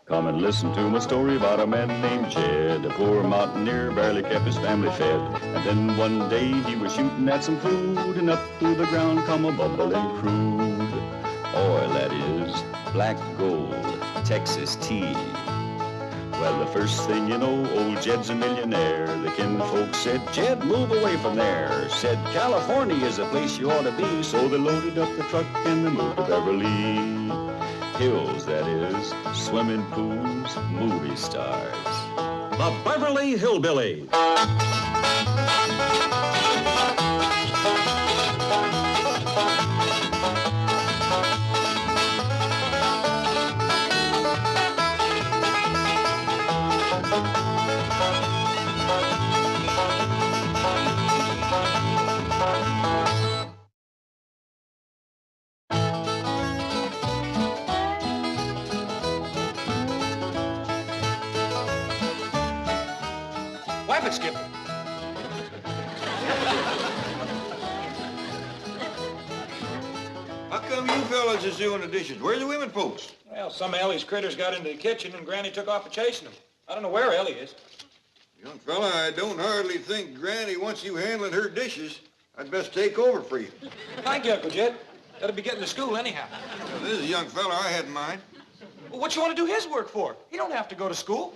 Come and listen to my story about a man named Jed. A poor mountaineer barely kept his family fed. And then one day he was shooting at some food, and up through the ground come a bubbling crude. Oil, that is, black gold, Texas tea. Well, the first thing you know, old Jed's a millionaire. The kinfolk said, Jed, move away from there. Said, California is a place you ought to be. So they loaded up the truck and they moved to Beverly Hills, that is, swimming pools, movie stars. The Beverly Hillbillies. Clampett, Skipper. How come you fellas is doing the dishes? Where's the women folks? Well, some of Elly's critters got into the kitchen and Granny took off chasing them. I don't know where Elly is. Young fella, I don't hardly think Granny wants you handling her dishes. I'd best take over for you. Thank you, Uncle Jed. That'll be getting to school anyhow. Well, this is a young fella I had in mind. Well, what you want to do his work for? He don't have to go to school.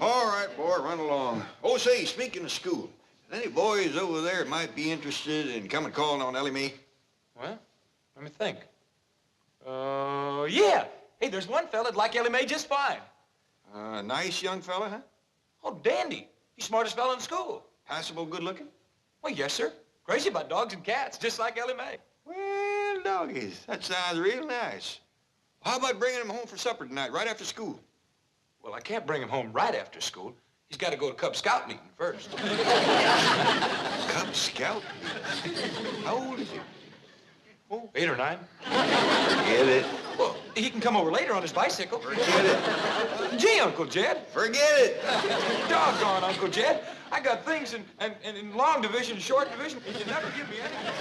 All right, boy, run along. Oh, say, speaking of school, any boys over there might be interested in coming calling on Elly Mae? Well, let me think. Yeah. Hey, there's one fella that'd like Elly Mae just fine. Nice young fella, huh? Oh, dandy. He's smartest fella in school. Passable good looking? Well, yes, sir. Crazy about dogs and cats, just like Elly Mae. Well, doggies, that sounds real nice. How about bringing him home for supper tonight, right after school? Well, I can't bring him home right after school. He's got to go to Cub Scout meeting first. Cub Scout? How old is he? Oh, 8 or 9. Forget it. Well, he can come over later on his bicycle. Forget it. Gee, Uncle Jed. Forget it. Doggone, Uncle Jed. I got things in long division, short division. You never give me anything.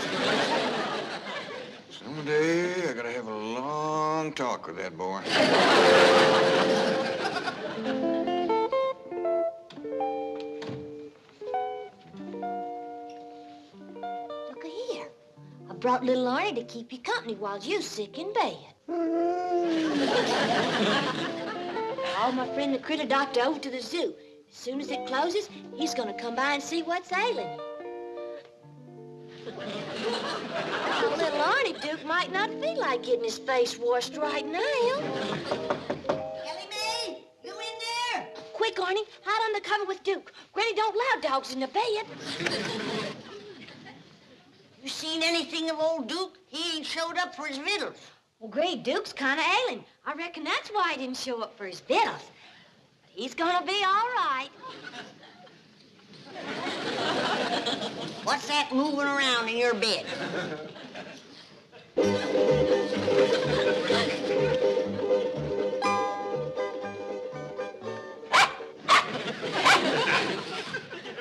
Someday I gotta have a long talk with that boy. Look here. I brought little Arnie to keep you company while you're sick in bed. Called my friend the critter doctor over to the zoo. As soon as it closes, he's gonna come by and see what's ailing you. Well, little Arnie Duke might not feel like getting his face washed right now. Elly Mae, you in there? Quick, Arnie, hide under cover with Duke. Granny don't allow dogs in the bed. You seen anything of old Duke? He ain't showed up for his vittles. Well, Great Duke's kind of ailing. I reckon that's why he didn't show up for his vittles. But he's gonna be all right. What's that moving around in your bed?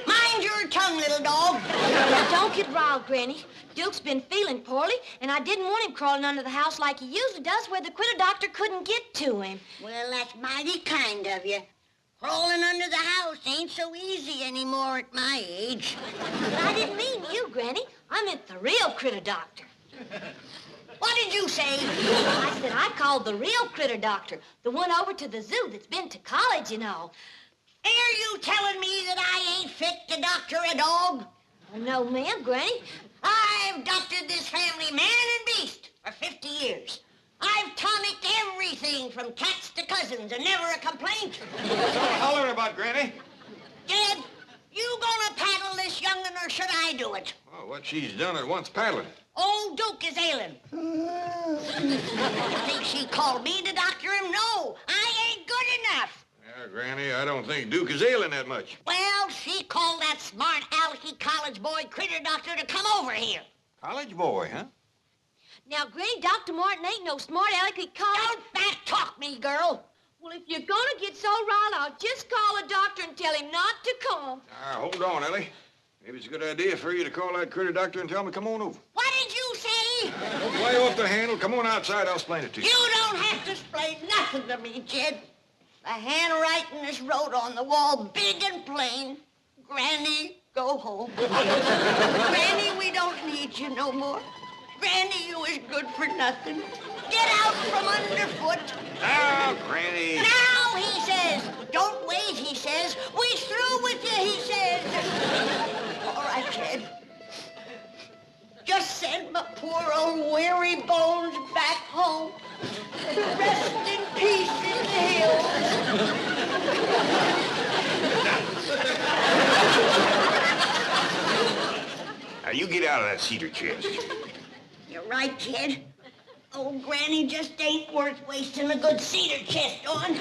Mind your tongue, little dog. Now, don't get riled, Granny. Duke's been feeling poorly, and I didn't want him crawling under the house like he usually does where the critter doctor couldn't get to him. Well, that's mighty kind of you. Crawling under the house ain't so easy anymore at my age. But I didn't mean you, Granny. I meant the real critter doctor. What did you say? I said I called the real critter doctor, the one over to the zoo that's been to college and all. Are you telling me that I ain't fit to doctor a dog? Oh, no, ma'am, Granny. I've doctored this family man and beast for 50 years. I've tonicked everything from cats to cousins and never a complaint. What's all hollering about, Granny? Dad, you gonna paddle this young'un or should I do it? Oh, what she's done at once paddling. Old Duke is ailing. You think she called me to doctor him? No, I ain't good enough. Yeah, Granny, I don't think Duke is ailing that much. Well, she called that smart alecky college boy critter doctor to come over here. College boy, huh? Now, Granny, Dr. Martin ain't no smart aleck. Don't back-talk me, girl. Well, if you're gonna get so riled, I'll just call a doctor and tell him not to come. Hold on, Elly. Maybe it's a good idea for you to call that critter doctor and tell him to come on over. What did you say? me? Don't play off the handle. Come on outside. I'll explain it to you. You don't have to explain nothing to me, Jed. The handwriting is wrote on the wall big and plain. Granny, go home. Granny, we don't need you no more. Granny, you is good for nothing. Get out from underfoot. Now, Granny. Now, he says. Don't wait, he says. We through with you, he says. All right, Jed. Just send my poor old weary bones back home to rest in peace in the hills. Now, you get out of that cedar chest. You're right, Jed. Old Granny just ain't worth wasting a good cedar chest on.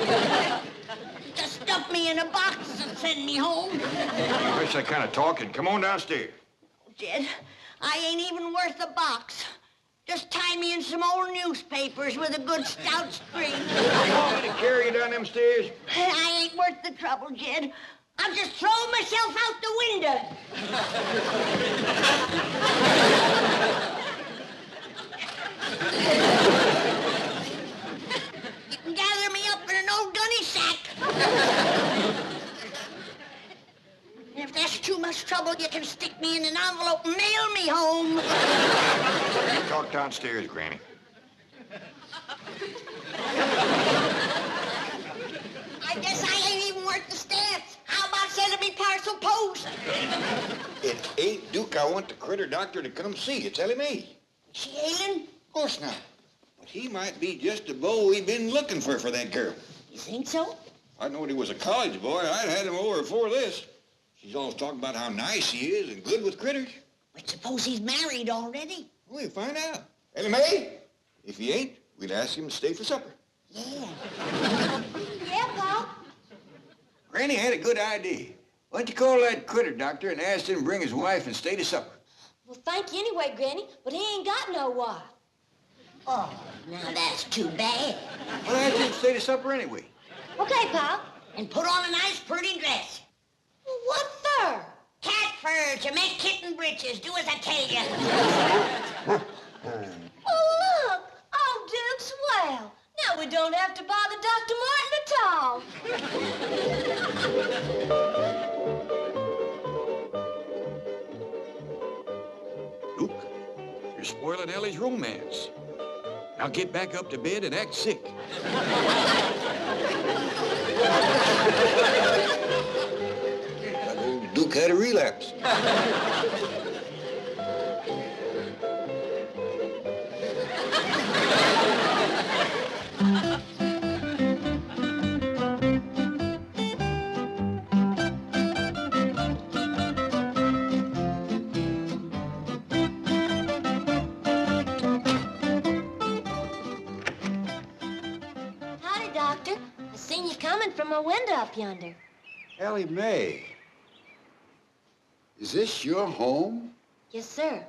Just stuff me in a box and send me home. That's that kind of talking. Come on downstairs. Jed, I ain't even worth a box. Just tie me in some old newspapers with a good stout string. You want me to carry you down them stairs? I ain't worth the trouble, Jed. I'll just throw myself out the window. You can gather me up in an old gunny sack. And if that's too much trouble, you can stick me in an envelope and mail me home. Talk downstairs, Granny. I guess I ain't even worth the stamps. How about sending me parcel post? It ain't Duke I want the critter doctor to come see. It's Elly Mae. She ailing? Of course not. But he might be just the beau we've been looking for that girl. You think so? I knowed he was a college boy. I'd had him over before this. She's always talking about how nice he is and good with critters. But suppose he's married already? We'll find out. Elly Mae, if he ain't, we'll ask him to stay for supper. Yeah. Yeah, Pop? Granny had a good idea. Why don't you call that critter doctor and ask him to bring his wife and stay to supper? Well, thank you anyway, Granny, but he ain't got no wife. Oh, now that's too bad. Well, ask him to stay to supper anyway. Okay, Pop. And put on a nice, pretty dress. Well, what for? Cat fur to make kitten breeches. Do as I tell you. Oh, look. Oh, Duke, swell. Now we don't have to bother Dr. Martin at all. Duke, you're spoiling Elly's romance. Now get back up to bed and act sick. Duke had a relapse. Howdy, Doctor. I seen you coming from my window up yonder. Elly Mae, is this your home? Yes, sir.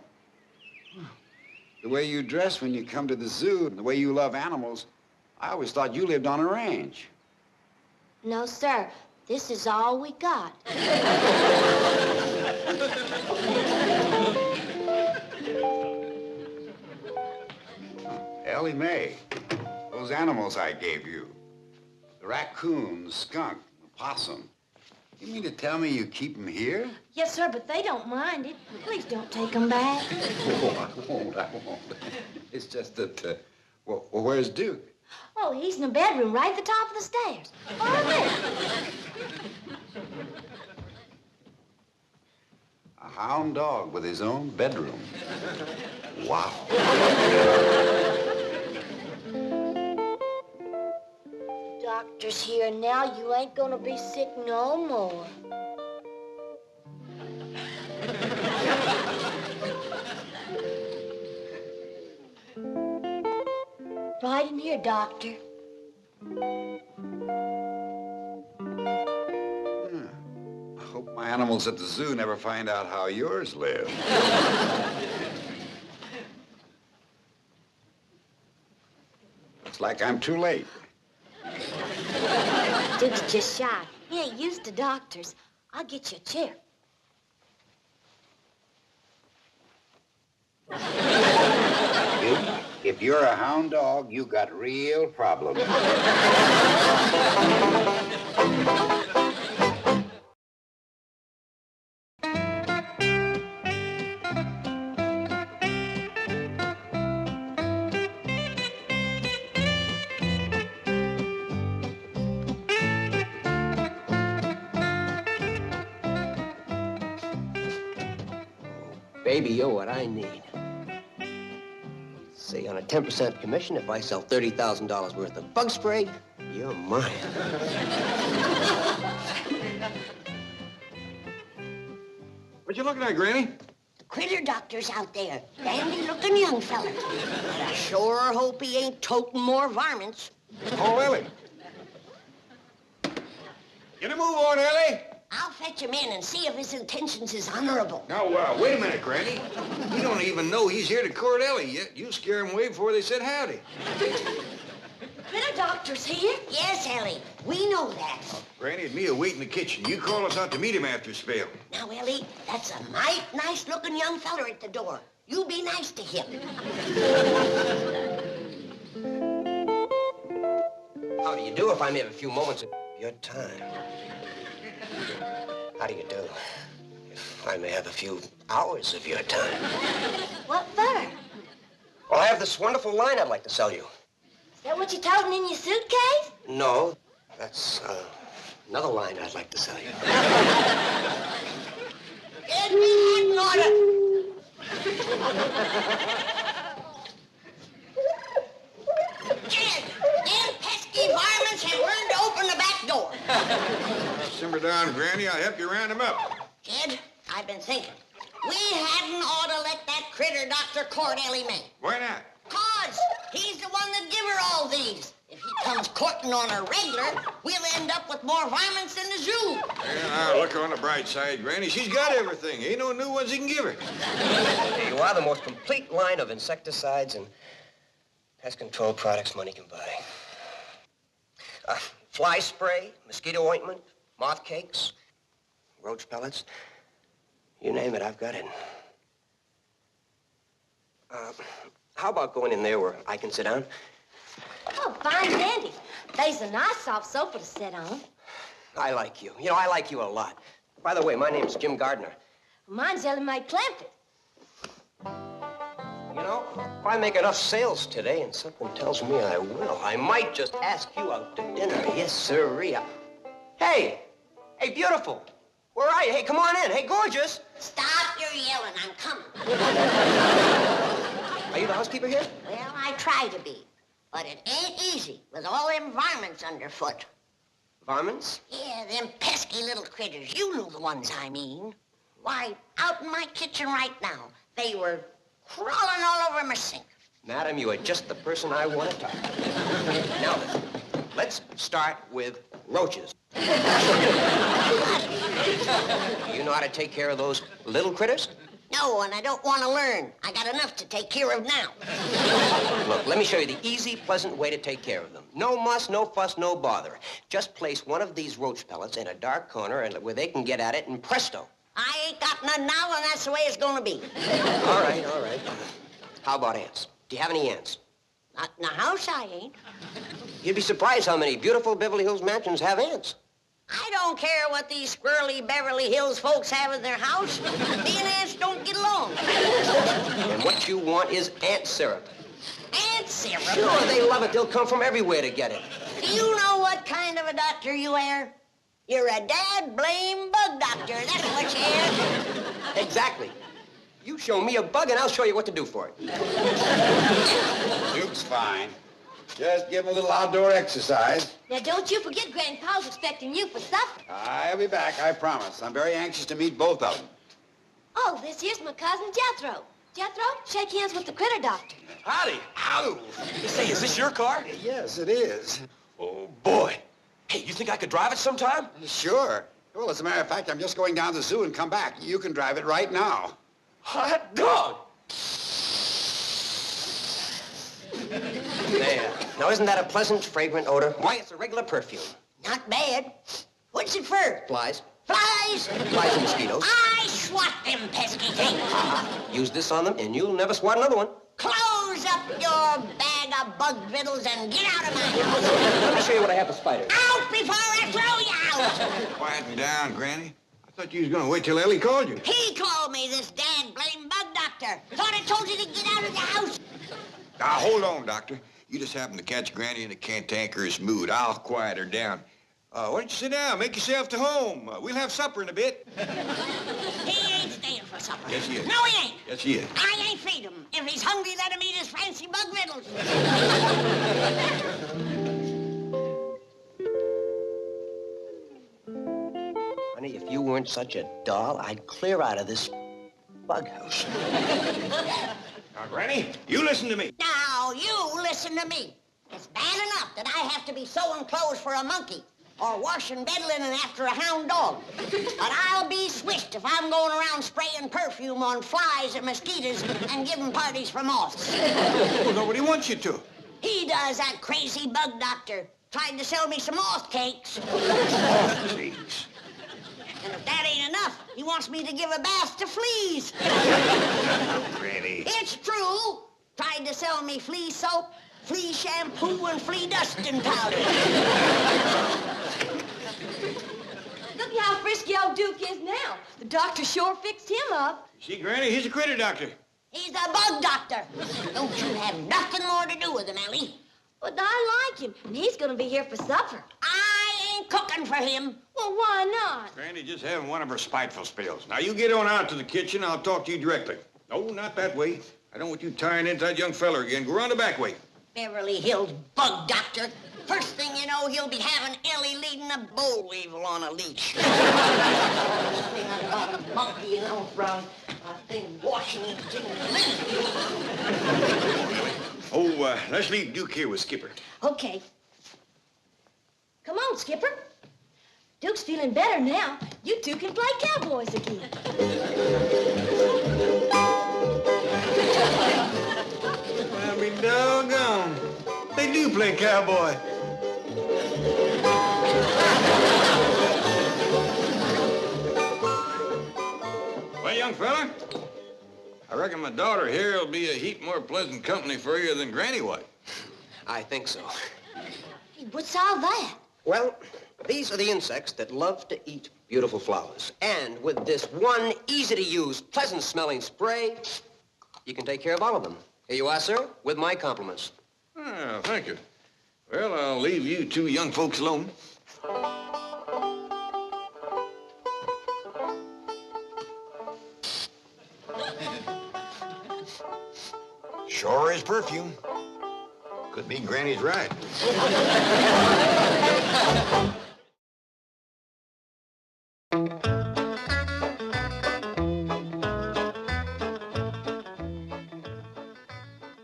The way you dress when you come to the zoo and the way you love animals, I always thought you lived on a ranch. No, sir. This is all we got. Elly Mae, those animals I gave you, the raccoon, the skunk, the possum, you mean to tell me you keep them here? Yes, sir, but they don't mind it. Please don't take them back. Oh, I won't. It's just that, well, where's Duke? Oh, he's in the bedroom right at the top of the stairs. Over there. A hound dog with his own bedroom. Wow. Doctor's here now. You ain't gonna be sick no more. Right in here, Doctor. I hope my animals at the zoo never find out how yours live. Looks like I'm too late. Duke's just shy. He ain't used to doctors. I'll get you a chair. If you're a hound dog, you got real problems. Baby, you're what I need. Say, on a 10% commission, if I sell $30,000 worth of bug spray, you're mine. What you looking at, Granny? The critter doctor's out there. Dandy-looking young fella. But I sure hope he ain't toting more varmints. Oh, Elly. Get a move on, Elly. I'll fetch him in and see if his intentions is honorable. Now, wait a minute, Granny. You don't even know he's here to court Elly yet. You scare him away before they said howdy. Critter doctor's here. Yes, Elly, we know that. Granny and me will wait in the kitchen. You call us out to meet him after a spell. Now, Elly, that's a mighty nice-looking young feller at the door. You be nice to him. How do you do, if I may have a few moments of your time? How do you do, if I may have a few hours of your time? What for? Well, I have this wonderful line I'd like to sell you. Is that what you're toting in your suitcase? No, that's another line I'd like to sell you. Get me that in order. Jed, them pesky varmints have learned to open the back door. Simmer down, Granny. I'll help you round him up. Jed, I've been thinking. We hadn't ought to let that critter doctor court Elly May. Why not? 'Cause he's the one that give her all these. If he comes courting on her regular, we'll end up with more varmints than the zoo. Yeah, now, look on the bright side, Granny. She's got everything. Ain't no new ones he can give her. Here you are, the most complete line of insecticides and pest control products money can buy. Fly spray, mosquito ointment, moth cakes, roach pellets. You name it, I've got it. How about going in there where I can sit down? Oh, fine dandy. There's a nice soft sofa to sit on. I like you. You know, I like you a lot. By the way, my name's Jim Gardner. Mine's Elly Mae Clampett. You know, if I make enough sales today, and something tells me I will, I might just ask you out to dinner. Yes, sirree. Hey! Hey, beautiful! Where are you? Hey, come on in. Hey, gorgeous! Stop your yelling. I'm coming. Are you the housekeeper here? Well, I try to be. But it ain't easy with all them varmints underfoot. Varmints? Yeah, them pesky little critters. You know the ones I mean. Why, out in my kitchen right now, they were crawling all over my sink. Madam, you are just the person I want to talk to. Now, let's start with roaches. You know how to take care of those little critters? No, and I don't want to learn. I got enough to take care of now. Look, let me show you the easy, pleasant way to take care of them. No muss, no fuss, no bother. Just place one of these roach pellets in a dark corner and where they can get at it, and presto. I ain't got none now, and that's the way it's gonna be. All right, all right. How about ants? Do you have any ants? Not in the house, I ain't. You'd be surprised how many beautiful Beverly Hills mansions have ants. I don't care what these squirrely Beverly Hills folks have in their house. Me and ants don't get along. And what you want is ant syrup. Ant syrup? Sure, they love it. They'll come from everywhere to get it. Do you know what kind of a doctor you are? You're a dad-blame bug doctor. That's what you are. Exactly. You show me a bug, and I'll show you what to do for it. Duke's fine. Just give him a little outdoor exercise. Now, don't you forget Grandpa's expecting you for supper. I'll be back, I promise. I'm very anxious to meet both of them. Oh, this here's my cousin Jethro. Jethro, shake hands with the critter doctor. Howdy. Ow. Say, is this your car? Yes, it is. Oh, boy. Hey, you think I could drive it sometime? Sure. Well, as a matter of fact, I'm just going down to the zoo and come back. You can drive it right now. Hot dog. There. Now, isn't that a pleasant, fragrant odor? Why, it's a regular perfume. Not bad. What's it for? Flies. Flies? Flies and mosquitoes. I swat them pesky things. Use this on them, and you'll never swat another one. Close Close up your bag of bug vittles and get out of my house. Let me show you what I have for spiders. Out before I throw you out. Quieten down, Granny. I thought you was gonna wait till Elly called you. He called me, this dad-blame bug doctor. Thought I told you to get out of the house. Now, hold on, Doctor. You just happened to catch Granny in a cantankerous mood. I'll quiet her down. Why don't you sit down? Make yourself to home. We'll have supper in a bit. He ain't staying for supper. Yes, he is. No, he ain't. Yes, he is. I ain't feed him. If he's hungry, let him eat his fancy bug vittles. Honey, if you weren't such a doll, I'd clear out of this bug house. Now, Granny, you listen to me. Now, you listen to me. It's bad enough that I have to be sewing clothes for a monkey or washing bed linen after a hound dog. But I'll be swished if I'm going around spraying perfume on flies and mosquitoes and giving parties for moths. Well, nobody wants you to. He does, that crazy bug doctor. Tried to sell me some moth cakes. Oh, please. And if that ain't enough, he wants me to give a bath to fleas. Granny. It's true. Tried to sell me flea soap, flea shampoo, and flea dusting powder. Look at how frisky old Duke is now. The doctor sure fixed him up. See, Granny, he's a critter doctor. He's a bug doctor. Don't you have nothing more to do with him, Elly. But I like him, and he's gonna be here for supper. I ain't cooking for him. Well, why not? Granny just having one of her spiteful spells. Now, you get on out to the kitchen. I'll talk to you directly. No, not that way. I don't want you tying into that young feller again. Go around the back way. Beverly Hills bug doctor. First thing you know, he'll be having Elly leading a boll weevil on a leash. A monkey, you know, from Washington. Oh, let's leave Duke here with Skipper. Okay. Come on, Skipper. Duke's feeling better now. You two can play cowboys again. I mean, doggone. They do play cowboy. Well, young fella, I reckon my daughter here will be a heap more pleasant company for you than Granny was. I think so. Hey, what's all that? Well, these are the insects that love to eat beautiful flowers. And with this one easy-to-use, pleasant-smelling spray, you can take care of all of them. Here you are, sir, with my compliments. Oh, thank you. Well, I'll leave you two young folks alone. Sure is perfume. Could be Granny's right.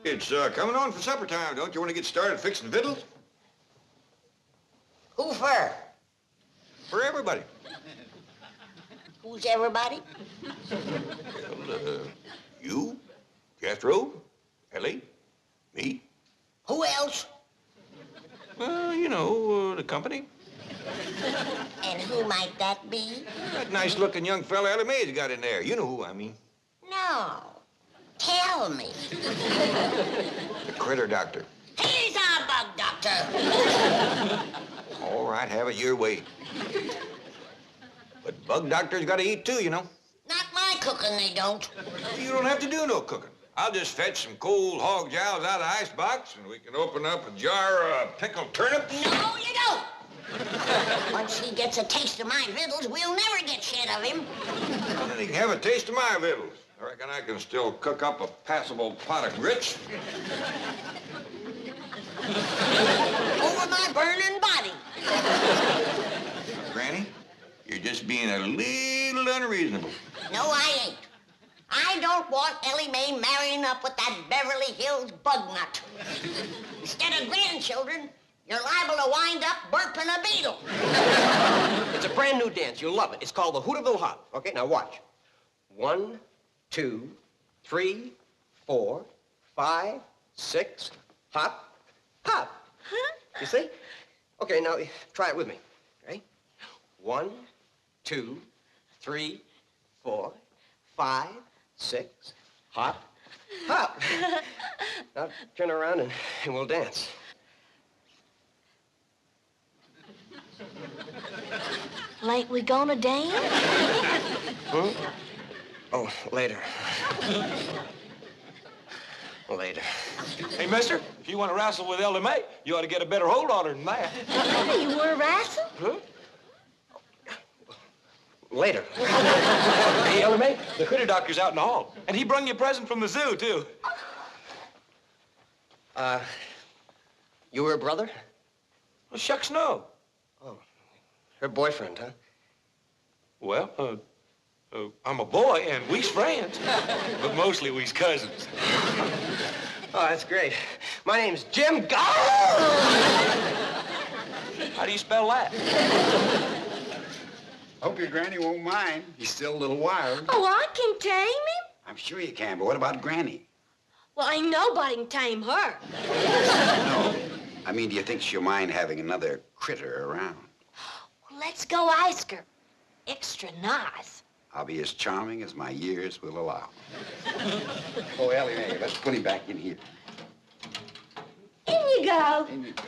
It's coming on for supper time. Don't you want to get started fixing vittles? Who for? For everybody. Who's everybody? Well, you, Jethro, Elly, me. Who else? Well, you know, the company. And who might that be? That nice-looking young fella Elly Mae's got in there. You know who I mean. No. Tell me. The critter doctor. He's our bug doctor. All right, have it your way. But bug doctors got to eat too, you know. Not my cooking, they don't. You don't have to do no cooking. I'll just fetch some cold hog jowls out of the icebox, and we can open up a jar of pickled turnips. No, you don't. Once he gets a taste of my vittles, we'll never get shed of him. And then he can have a taste of my vittles. I reckon I can still cook up a passable pot of grits. Over my burning body. Granny, you're just being a little unreasonable. No, I ain't. I don't want Elly Mae marrying up with that Beverly Hills bug nut. Instead of grandchildren, you're liable to wind up burping a beetle. It's a brand new dance. You'll love it. It's called the Hooterville Hop. Okay, now watch. 1, 2, 3, 4, 5, 6, hop, hop. Huh? You see? Okay, now try it with me. Ready? 1, 2, 3, 4, 5, 6, hop, Hop. Now turn around and we'll dance. Well, ain't we gonna dance? Hmm? Oh, later. Later. Hey, mister, if you want to wrestle with Elly May, you ought to get a better hold on her than that. Hey, you wanna wrestle? Huh? Later. Hey, Elly May, the critter doctor's out in the hall, and he brung you a present from the zoo, too. You her brother? Well, shucks, no. Oh, her boyfriend, huh? Well, I'm a boy, and we's friends. But mostly we's cousins. Oh, that's great. My name's Jim Goddard. How do you spell that? Hope your granny won't mind. He's still a little wild. Oh, I can tame him. I'm sure you can, but what about Granny? Well, ain't nobody can tame her. No. I mean, do you think she'll mind having another critter around? Well, let's go ask her. Extra nice. I'll be as charming as my years will allow. Oh, Elly, May, let's put him back in here. In you go. In you go.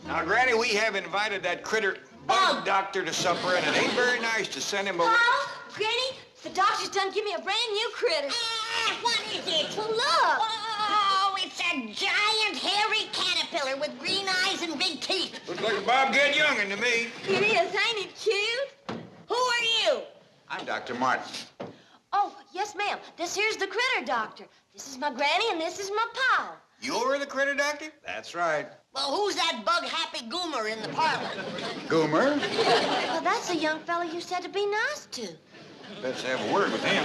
Now, Granny, we have invited that critter bug doctor to supper, and it ain't very nice to send him away. Oh, Granny, the doctor's done give me a brand new critter. What is it? Well, look. Oh, it's a giant hairy caterpillar with green eyes and big teeth. Looks like a Bobcat young'un to me. It is, ain't it cute? Who are you? I'm Dr. Martin. Oh, yes, ma'am. This here's the critter doctor. This is my granny, and this is my pal. You're the critter doctor? That's right. Well, who's that bug-happy goomer in the parlor? Goomer? Well, that's a young fella you said to be nice to. Let's have a word with him.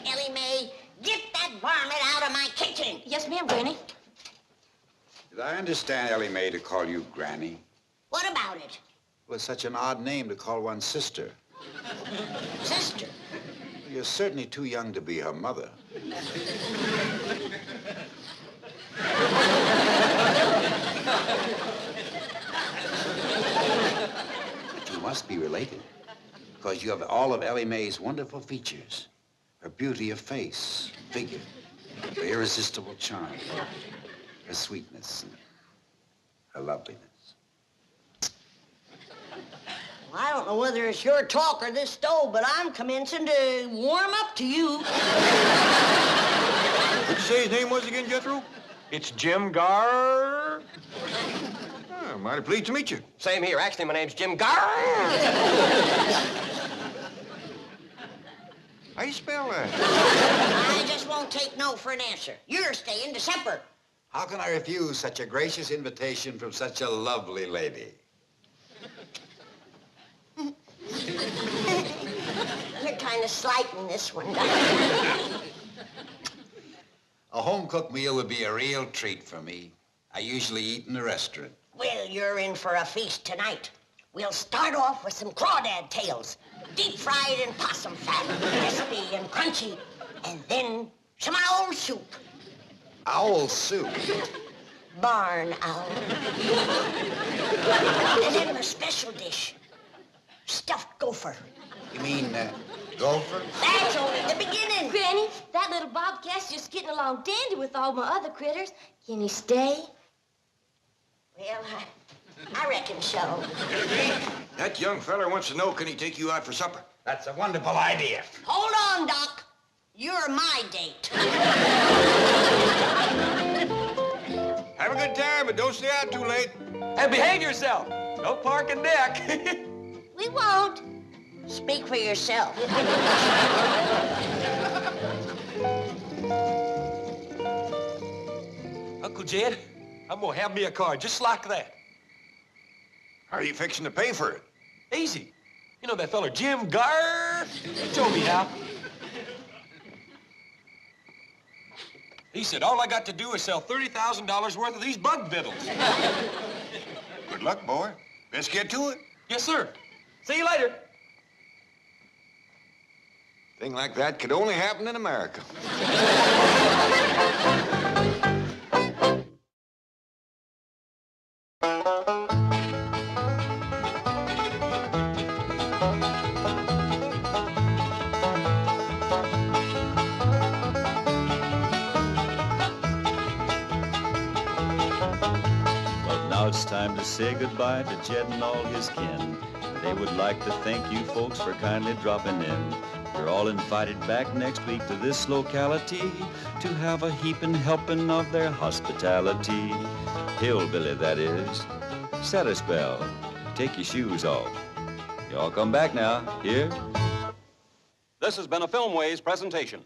Elly May, get that varmint out of my kitchen. Yes, ma'am, Granny. Did I understand, Elly May, to call you Granny? What about it? It was such an odd name to call one's sister. Sister. You're certainly too young to be her mother. But you must be related, because you have all of Elly May's wonderful features. Her beauty of face, figure, her irresistible charm, her sweetness, and her loveliness. Well, I don't know whether it's your talk or this stove, but I'm commencing to warm up to you. What'd you say his name was again, Jethro? It's Jim Gardner. Oh, mighty pleased to meet you. Same here. Actually, my name's Jim Goddard. How you spell that? I just won't take no for an answer. You're staying to supper. How can I refuse such a gracious invitation from such a lovely lady? You're kind of slighting this one, Doctor. A home-cooked meal would be a real treat for me. I usually eat in a restaurant. Well, you're in for a feast tonight. We'll start off with some crawdad tails, deep-fried in possum fat, crispy and crunchy, and then some owl soup. Owl soup? Barn owl. And then a special dish, stuffed gopher. You mean, gopher? That's only the beginning. Granny, that little bobcat's just getting along dandy with all my other critters. Can he stay? Well, I reckon so. That young feller wants to know, can he take you out for supper? That's a wonderful idea. Hold on, Doc. You're my date. Have a good time, but don't stay out too late. And behave yourself. Don't park a deck. We won't. Speak for yourself. Uncle Jed, I'm gonna have me a car just like that. How are you fixing to pay for it? Easy. You know that feller Jim Gardner? He told me how. He said all I got to do is sell $30,000 worth of these bug vittles. Good luck, boy. Best get to it. Yes, sir. See you later. Thing like that could only happen in America. Now it's time to say goodbye to Jed and all his kin. They would like to thank you folks for kindly dropping in. You're all invited back next week to this locality to have a heaping helping of their hospitality. Hillbilly, that is. Set a spell. Take your shoes off. You all come back now. Here? This has been a Filmways presentation.